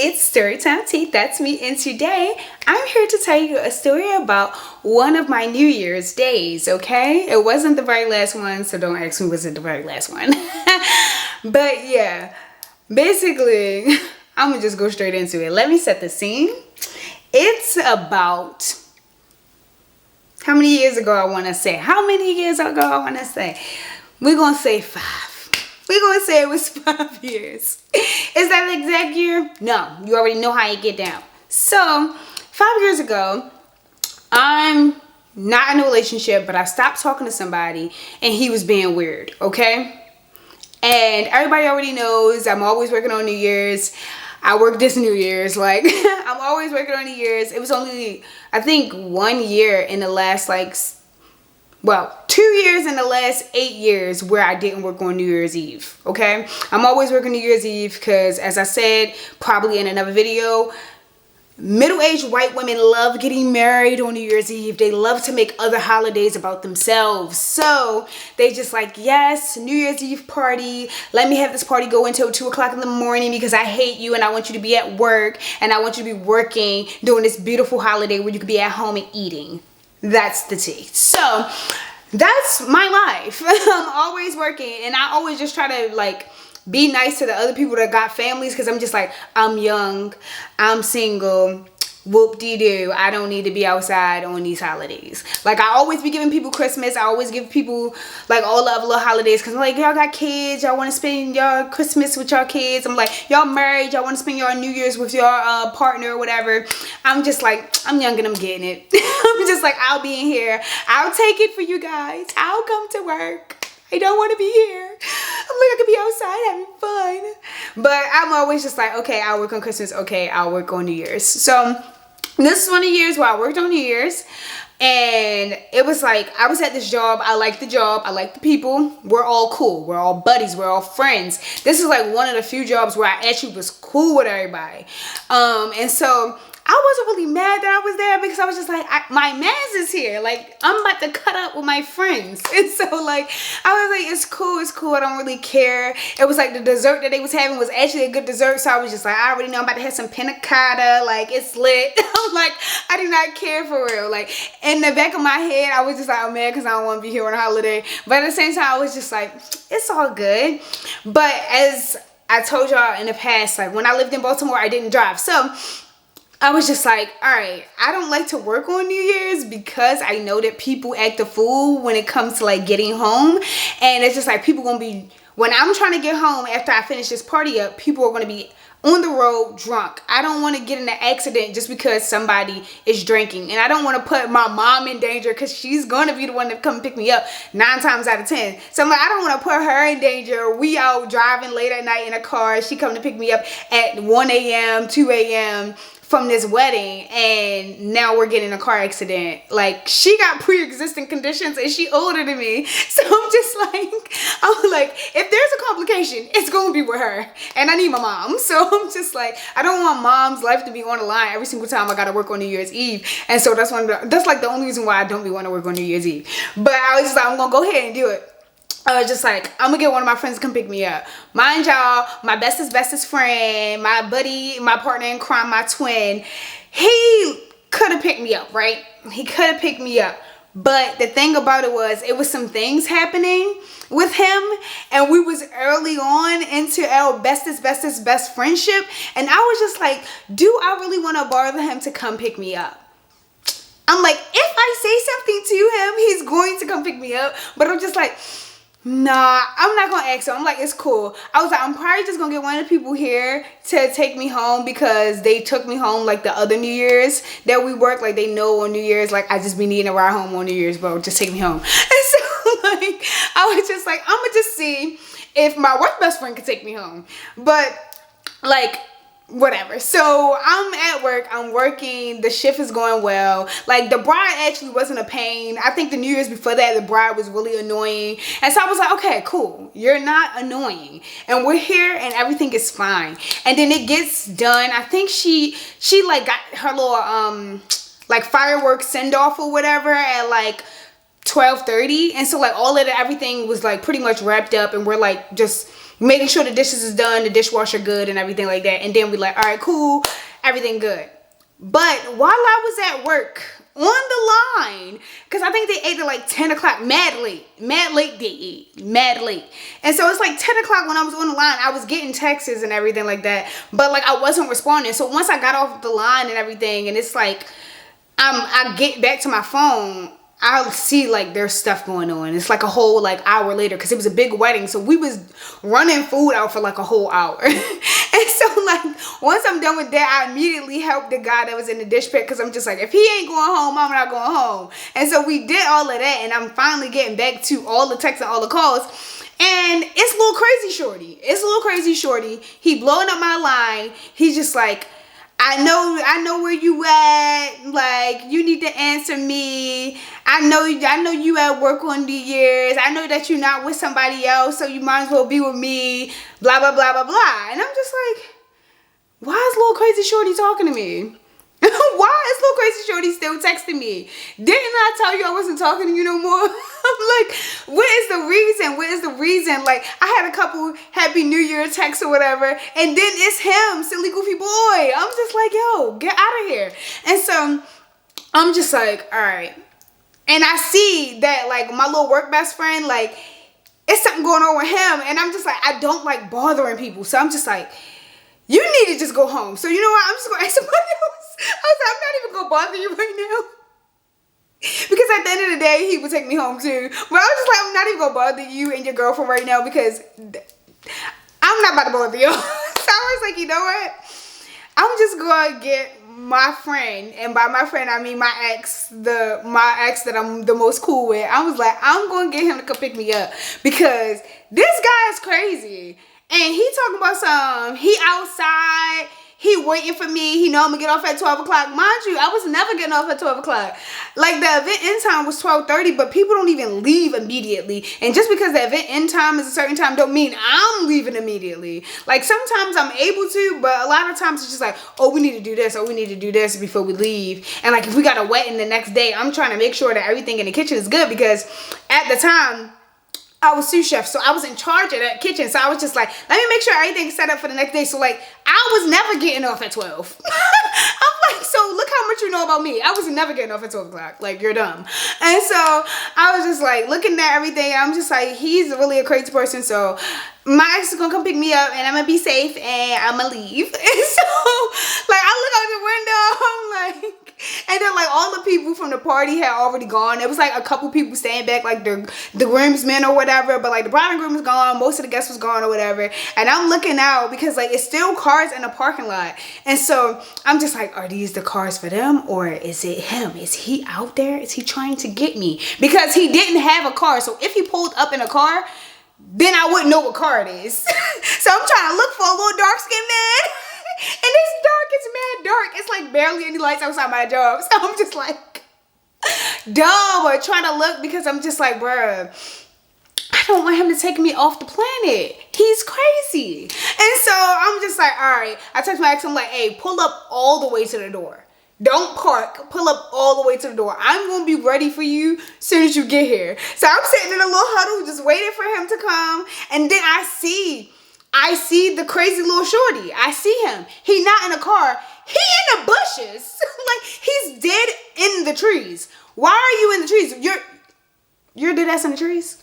It's Storytime Tea, that's me, and today I'm here to tell you a story about one of my New Year's days, okay? It wasn't the very last one, so don't ask me was it the very last one. But yeah, basically, I'm gonna just go straight into it. Let me set the scene. It's about, how many years ago I wanna say? How many years ago I wanna say? We're gonna say 5. We're gonna say it was 5 years. Is that the exact year? No, you already know how you get down. So, 5 years ago, I'm not in a relationship, but I stopped talking to somebody and he was being weird, okay? And everybody already knows I'm always working on New Year's. I work this New Year's, like, I'm always working on New Year's. It was only, I think, 1 year in the last, 2 years in the last 8 years where I didn't work on New Year's Eve, okay? I'm always working New Year's Eve because, as I said, probably in another video, middle-aged white women love getting married on New Year's Eve. They love to make other holidays about themselves. So they just like, yes, New Year's Eve party. Let me have this party go until 2 o'clock in the morning because I hate you and I want you to be at work and I want you to be working during this beautiful holiday where you could be at home and eating. That's the tea. So that's my life. I'm always working and I always just try to be nice to the other people that got families because I'm just like, I'm young, I'm single, whoop-de-doo. I don't need to be outside on these holidays. Like, I always be giving people Christmas. I always give people all the other little holidays because I'm like, y'all got kids. Y'all want to spend y'all Christmas with y'all kids. I'm like, y'all married. Y'all want to spend y'all New Year's with your partner or whatever. I'm just like, I'm young and I'm getting it. I'm just like, I'll be in here. I'll take it for you guys. I'll come to work. I don't want to be here. I'm like, I could be outside having fun. But I'm always just like, okay, I'll work on Christmas. Okay, I'll work on New Year's. So this is one of the years where I worked on New Year's. And it was like, I was at this job. I liked the job. I liked the people. We're all cool. We're all buddies. We're all friends. This is like one of the few jobs where I actually was cool with everybody. And so I wasn't really mad that I was there because I was just like, my mans is here. Like, I'm about to cut up with my friends. And so, I was like, it's cool. I don't really care. It was like the dessert that they was having was actually a good dessert. So I was just like, I already know I'm about to have some panna cotta. Like, it's lit. I'm like, I do not care for real. Like, in the back of my head, I was just like, I'm mad because I don't want to be here on a holiday. But at the same time, I was just like, it's all good. But as I told y'all in the past, when I lived in Baltimore, I didn't drive. So I was just like, all right, I don't like to work on New Year's because I know that people act a fool when it comes to getting home. And it's just like people gonna be, when I'm trying to get home after I finish this party up, people are gonna be on the road drunk. I don't want to get in an accident just because somebody is drinking. And I don't want to put my mom in danger because she's going to be the one to come pick me up 9 times out of 10. So I'm like, I don't want to put her in danger. We out driving late at night in a car. She come to pick me up at 1 a.m., 2 a.m. from this wedding, and now we're getting a car accident. She got pre-existing conditions and she older than me. So I'm like, if there's a complication, it's gonna be with her. And I need my mom. So I'm just like, I don't want mom's life to be on the line every single time I gotta work on New Year's Eve. And so that's the only reason why I don't be wanting to work on New Year's Eve. But I was just like, I'm gonna go ahead and do it. I was just like, I'm gonna get one of my friends to come pick me up. Mind y'all, my bestest friend, my buddy, my partner in crime, my twin, he could have picked me up, right? He could have picked me up. But the thing about it was some things happening with him, and we was early on into our best friendship, and I was just like, do I really want to bother him to come pick me up? I'm like, if I say something to him, he's going to come pick me up, but I'm just like, nah, I'm not gonna ask him. I'm like, it's cool. I was like, I'm probably just gonna get one of the people here to take me home because they took me home the other New Year's that we work. They know on New Year's, I just be needing a ride home on New Year's, bro. Just take me home. And so, I was just like, I'm gonna just see if my work best friend could take me home. But, whatever. So I'm at work, I'm working, the shift is going well. The bride actually wasn't a pain. I think the New Year's before that, the bride was really annoying. And so I was like, okay, cool. You're not annoying. And we're here and everything is fine. And then it gets done. I think she got her little fireworks send off or whatever at 12:30. And so all of everything was pretty much wrapped up, and we're just making sure the dishes is done, the dishwasher good and everything like that. And then we like, all right, cool, everything good. But while I was at work on the line, because I think they ate at like 10 o'clock, mad late they eat, mad late. And so it's like 10 o'clock when I was on the line, I was getting texts and everything like that, but like I wasn't responding. So once I got off the line and everything, and it's like, I get back to my phone, I'll see like there's stuff going on. It's like a whole like hour later, because it was a big wedding, so we was running food out for like a whole hour. And so like once I'm done with that, I immediately helped the guy that was in the dish pit, because I'm just like, if he ain't going home, I'm not going home. And so we did all of that, and I'm finally getting back to all the texts and all the calls. And it's a little crazy shorty. It's a little crazy shorty. He blowing up my line. He's just like, I know where you at. Like, you need to answer me. I know you at work on New Year's. I know that you're not with somebody else, so you might as well be with me. Blah, blah, blah, blah, blah. And I'm just like, why is little crazy shorty talking to me? Why is little crazy shorty still texting me? Didn't I tell you I wasn't talking to you no more? I'm like, what is the reason? What is the reason? Like, I had a couple Happy New Year texts or whatever, and then it's him, silly goofy boy. I'm just like, yo, get out of here. And so I'm just like, all right. And I see that like my little work best friend, like, it's something going on with him, and I'm just like, I don't like bothering people. So I'm just like, you need to just go home. So you know what? I'm just gonna ask somebody else. I was like, I'm not even gonna bother you right now. Because at the end of the day, he would take me home too. But I was just like, I'm not even gonna bother you and your girlfriend right now, because I'm not about to bother you. So I was like, you know what? I'm just gonna get my friend, and by my friend I mean my ex that I'm the most cool with. I was like, I'm gonna get him to come pick me up, because this guy is crazy. And he talking about some, he outside, he waiting for me, he know I'm gonna get off at 12 o'clock. Mind you, I was never getting off at 12 o'clock. Like, the event end time was 12:30, but people don't even leave immediately. And just because the event end time is a certain time don't mean I'm leaving immediately. Like, sometimes I'm able to, but a lot of times it's just like, oh, we need to do this, or we need to do this before we leave. And like, if we got a wedding the next day, I'm trying to make sure that everything in the kitchen is good, because at the time, I was sous chef, so I was in charge of that kitchen. So I was just like, let me make sure everything's set up for the next day. So like, I was never getting off at 12. I'm like, so look how much you know about me. I was never getting off at 12 o'clock. Like, you're dumb. And so I was just like looking at everything. I'm just like, he's really a crazy person. So my ex is gonna come pick me up, and I'm gonna be safe, and I'm gonna leave. And so like, I look out the window, I'm like, and then like all the people from the party had already gone. It was like a couple people staying back, like the groomsmen or whatever, but like the bride and groom was gone, most of the guests was gone or whatever. And I'm looking out, because like it's still cars in the parking lot. And so I'm just like, are these the cars for them, or is it him? Is he out there? Is he trying to get me? Because he didn't have a car. So if he pulled up in a car, then I wouldn't know what car it is. So I'm trying to look for a little dark-skinned man. And it's dark, it's mad dark. It's like barely any lights outside my job. So I'm just like, dumb, or trying to look, because I'm just like, bruh, I don't want him to take me off the planet. He's crazy. And so I'm just like, all right. I text my ex, I'm like, hey, pull up all the way to the door. Don't park. Pull up all the way to the door. I'm going to be ready for you as soon as you get here. So I'm sitting in a little huddle just waiting for him to come. And then I see the crazy little shorty. I see him. He not in a car. He in the bushes. Like, he's dead in the trees. Why are you in the trees? You're dead ass in the trees?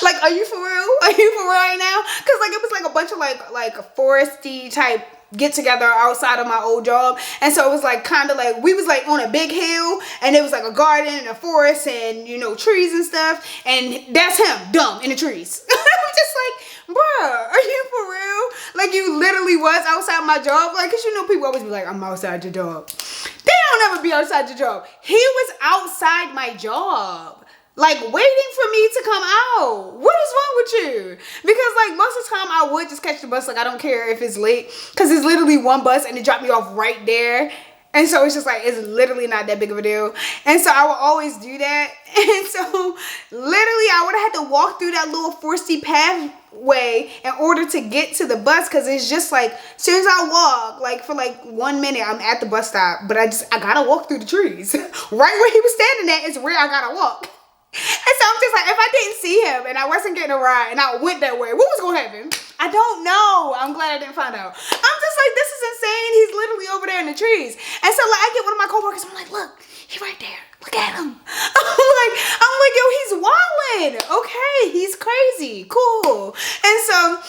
Like, are you for real? Are you for real right now? Because like, it was like a bunch of like a foresty type get together outside of my old job. And so it was like kind of like, we was like on a big hill, and it was like a garden and a forest and, you know, trees and stuff. And that's him, dumb, in the trees. I'm just like, bruh, are you for real? Like, you literally was outside my job? Like, because you know, people always be like, I'm outside your job. They don't ever be outside your job. He was outside my job, like waiting for me to come out. What is wrong with you? Because like, most of the time I would just catch the bus. Like, I don't care if it's late, because it's literally one bus and it dropped me off right there. And so it's just like, it's literally not that big of a deal. And so I would always do that. And so literally I would have had to walk through that little foresty pathway in order to get to the bus. Because it's just like, as soon as I walk, like for like 1 minute, I'm at the bus stop. But I gotta walk through the trees. Right where he was standing at is where I gotta walk. And so I'm just like, if I didn't see him and I wasn't getting a ride and I went that way, what was gonna happen? I don't know. I'm glad I didn't find out. I'm just like, this is insane. He's literally over there in the trees. And so like I get one of my coworkers, I'm like, look, he's right there. Look at him. I'm like, yo, he's wildin'. Okay, he's crazy. Cool. And so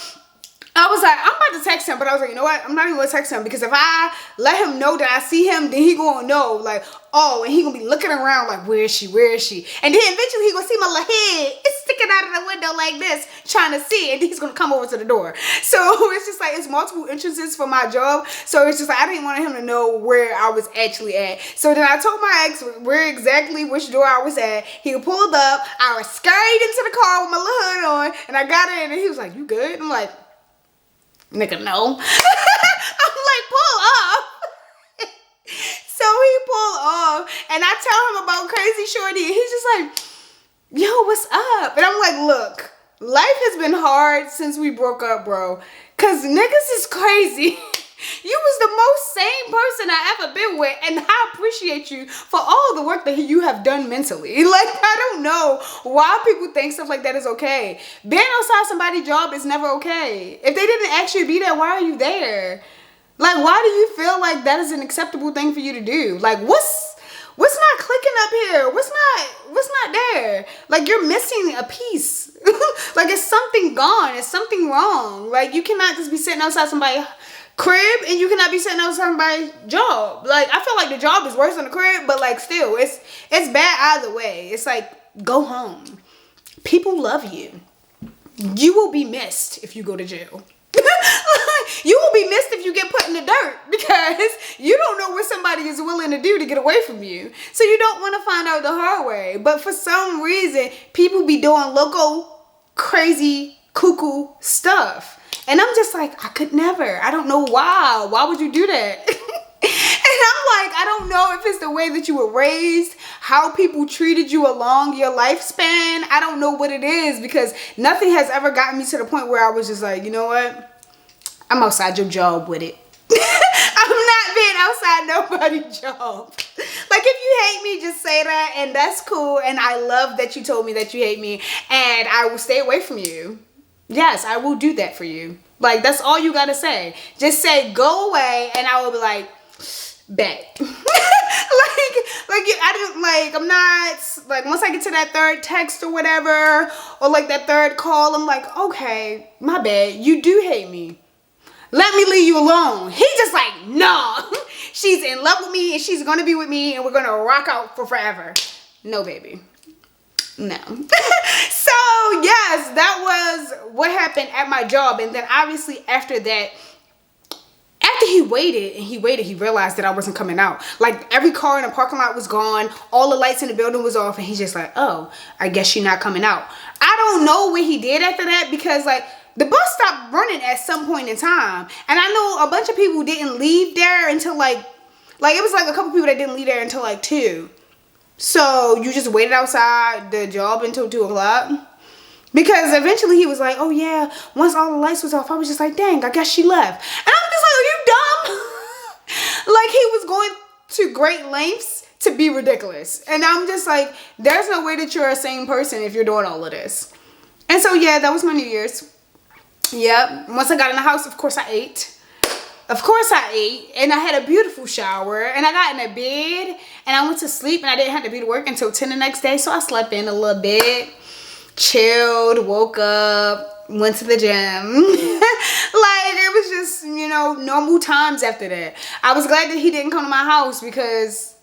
I was like, I'm about to text him, but I was like, you know what? I'm not even gonna text him because if I let him know that I see him, then he gonna know, like, oh, and he gonna be looking around like, where is she? Where is she? And then eventually he gonna see my little head. It's sticking out of the window like this, trying to see, and then he's gonna come over to the door. So it's just like, it's multiple entrances for my job. So it's just like, I didn't want him to know where I was actually at. So then I told my ex where exactly which door I was at. He pulled up. I was scurried into the car with my little hood on, and I got in, and he was like, you good? I'm like, nigga, no. I'm like, pull off. So he pulled off, and I tell him about Crazy Shorty, and he's just like, yo, what's up? And I'm like, look, life has been hard since we broke up, bro. Cause niggas is crazy. You was the most sane person I ever been with, and I appreciate you for all the work that you have done mentally. Like, I don't know why people think stuff like that is okay. Being outside somebody's job is never okay. If they didn't ask you to be there, why are you there? Like, why do you feel like that is an acceptable thing for you to do? Like, what's not clicking up here? What's not there? Like, you're missing a piece. Like, it's something gone. It's something wrong. Like, you cannot just be sitting outside somebody's crib and you cannot be sitting outside somebody's job. Like, I feel like the job is worse than the crib, but like, still, it's bad either way. It's like, go home. People love you. You will be missed if you go to jail. You will be missed if you get put in the dirt because you don't know what somebody is willing to do to get away from you. So you don't want to find out the hard way. But for some reason, people be doing loco, crazy, cuckoo stuff. And I'm just like, I could never. I don't know why. Why would you do that? And I'm like, I don't know if it's the way that you were raised, how people treated you along your lifespan. I don't know what it is because nothing has ever gotten me to the point where I was just like, you know what? I'm outside your job with it. I'm not being outside nobody's job. Like, if you hate me, just say that, and that's cool. And I love that you told me that you hate me, and I will stay away from you. Yes, I will do that for you. Like, that's all you gotta say. Just say, go away, and I will be like, bet. I'm not, like, once I get to that third text or whatever, or like that third call, I'm like, okay, my bad. You do hate me. Let me leave you alone. He's just like, no. She's in love with me and she's gonna be with me and we're gonna rock out for forever. No, baby. No. So yes, that was what happened at my job. And then obviously after that, after he waited, he realized that I wasn't coming out. Like, every car in the parking lot was gone. All the lights in the building was off. And he's just like, oh, I guess she's not coming out. I don't know what he did after that because, like, the bus stopped running at some point in time. And I know a bunch of people didn't leave there until, like it was like a couple people that didn't leave there until, like, 2. So you just waited outside the job until 2 o'clock? Because eventually he was like, oh yeah, once all the lights was off, I was just like, dang, I guess she left. And I'm just like, are you dumb? Like, he was going to great lengths to be ridiculous. And I'm just like, there's no way that you're a sane person if you're doing all of this. And so yeah, that was my New Year's. Yep. Once I got in the house, of course I ate. Of course I ate. And I had a beautiful shower. And I got in a bed. And I went to sleep. And I didn't have to be to work until 10 the next day. So I slept in a little bit. Chilled. Woke up. Went to the gym. Like, it was just, you know, normal times after that. I was glad that he didn't come to my house because...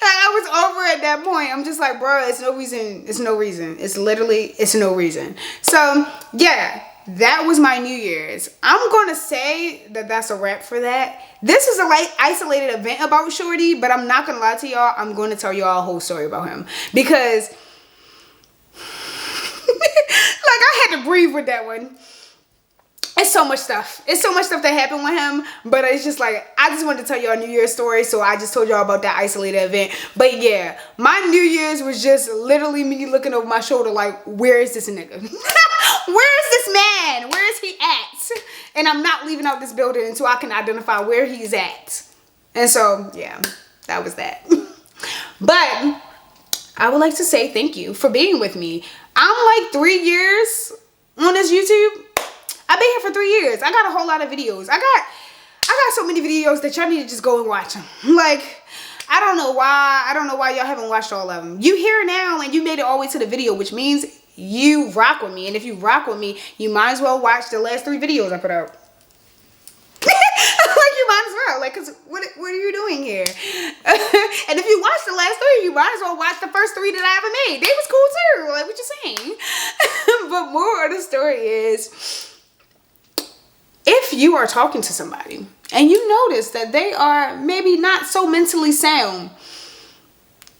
I was over at that point. I'm just like, bro, it's no reason. It's no reason. It's literally, it's no reason. So yeah, that was my New Year's. I'm going to say that that's a wrap for that. This is a light isolated event about Shorty, but I'm not going to lie to y'all. I'm going to tell y'all a whole story about him because like, I had to breathe with that one. It's so much stuff. It's so much stuff that happened with him. But it's just like, I just wanted to tell y'all a New Year's story. So I just told y'all about that isolated event. But yeah, my New Year's was just literally me looking over my shoulder like, where is this nigga? Where is this man? Where is he at? And I'm not leaving out this building until I can identify where he's at. And so, yeah, that was that. But I would like to say thank you for being with me. I'm like 3 years on this YouTube. I've been here for 3 years. I got a whole lot of videos. I got so many videos that y'all need to just go and watch them. Like, I don't know why y'all haven't watched all of them. You here now and you made it all the way to the video, which means you rock with me. And if you rock with me, you might as well watch the last 3 videos I put out. Like, you might as well. Like, cause what are you doing here? And if you watch the last 3, you might as well watch the first 3 that I ever made. They was cool too. Like, what you saying? But more of the story is, if you are talking to somebody and you notice that they are maybe not so mentally sound,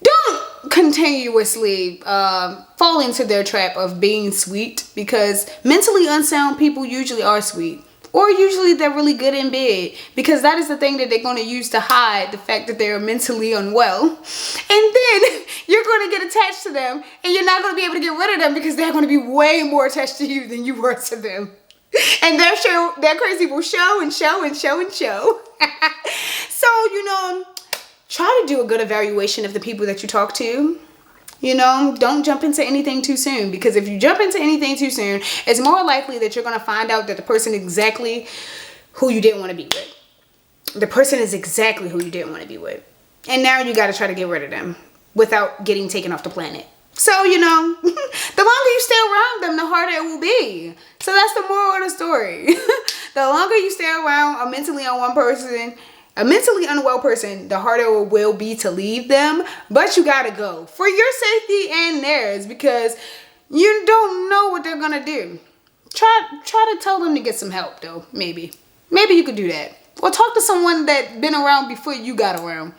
don't continuously fall into their trap of being sweet, because mentally unsound people usually are sweet, or usually they're really good in bed, because that is the thing that they're going to use to hide the fact that they're mentally unwell. And then you're going to get attached to them, and you're not going to be able to get rid of them because they're going to be way more attached to you than you were to them. And their crazy will show and show and show and show. So, you know, try to do a good evaluation of the people that you talk to. You know, don't jump into anything too soon, because if you jump into anything too soon, it's more likely that you're going to find out that the person is exactly who you didn't want to be with. The person is exactly who you didn't want to be with. And now you got to try to get rid of them without getting taken off the planet. So, you know, the longer you stay around them, the harder it will be. So that's the moral of the story. The longer you stay around a mentally unwell person, the harder it will be to leave them. But you gotta go for your safety and theirs, because you don't know what they're gonna do. Try to tell them to get some help, though. Maybe you could do that, or talk to someone that been around before you got around,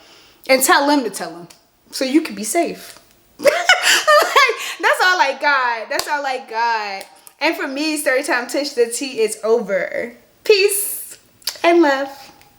and tell them to tell them, so you can be safe. That's all I got. That's all I got. And for me, Storytime Tish, the tea is over. Peace and love.